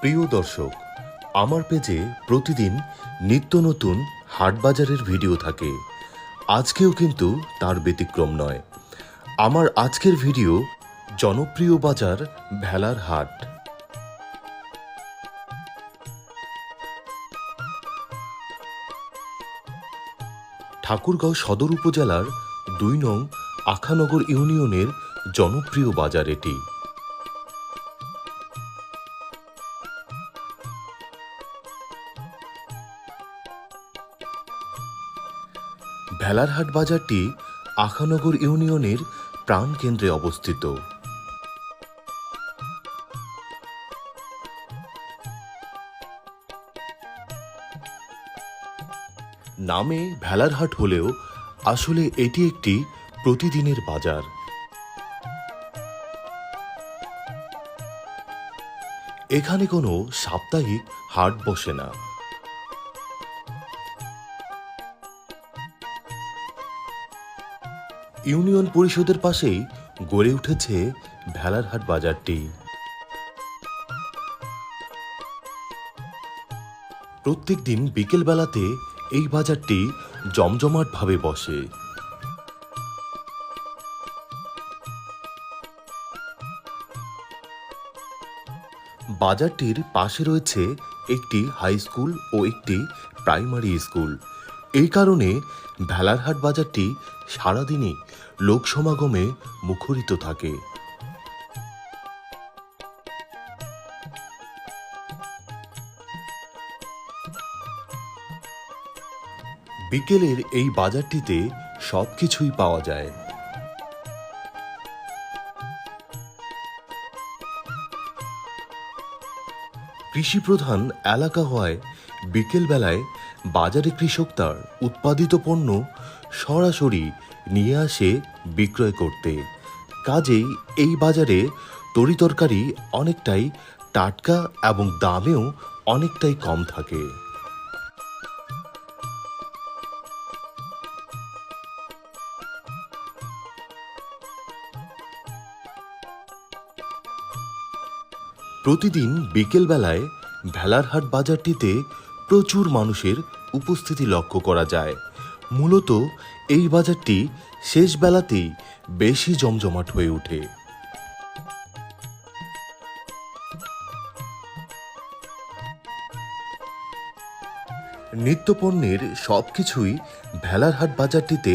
প্রিয় দর্শক, আমার পেজে প্রতিদিন নিত্য নতুন হাট বাজারের ভিডিও থাকে। আজকেও কিন্তু তার ব্যতিক্রম নয়। আমার আজকের ভিডিও জনপ্রিয় বাজার ভেলার হাট। ঠাকুরগাঁও সদর উপজেলার ২ নং আখানগর ইউনিয়নের জনপ্রিয় বাজার এটি। ভেলারহাট বাজারটি আখানগর ইউনিয়নের প্রাণকেন্দ্রে অবস্থিত। নামে ভেলারহাট হলেও আসলে এটি একটি প্রতিদিনের বাজার। এখানে কোনো সাপ্তাহিক হাট বসে না। ইউনিয়ন পরিষদের পাশেই গড়ে উঠেছে ভেলারহাট বাজারটি। প্রত্যেক দিন বিকেল বেলাতে এই বাজারটি জমজমাটভাবে বসে। বাজারটির পাশে রয়েছে একটি হাই স্কুল ও একটি প্রাইমারি স্কুল। এই কারণে ভেলারহাট বাজারটি সারাদিনই লোক সমাগমে মুখরিত থাকে। বিকেলের এই বাজারটিতে সবকিছুই পাওয়া যায়। কৃষিপ্রধান এলাকা হওয়ায় বিকেল বেলায় বাজারে কৃষক তার উৎপাদিত পণ্য সরাসরি নিয়ে আসে বিক্রয় করতে। কাজেই এই বাজারে তরিতরকারি অনেকটাই টাটকা এবং দামেও অনেকটাই কম থাকে। প্রতিদিন বিকেল বেলায় ভেলারহাট বাজারটিতে প্রচুর মানুষের উপস্থিতি লক্ষ্য করা যায়। মূলত এই বাজারটি শেষ বেলাতেই বেশি জমজমাট হয়ে ওঠে। নিত্যপণ্যের সবকিছুই ভেলারহাট বাজারটিতে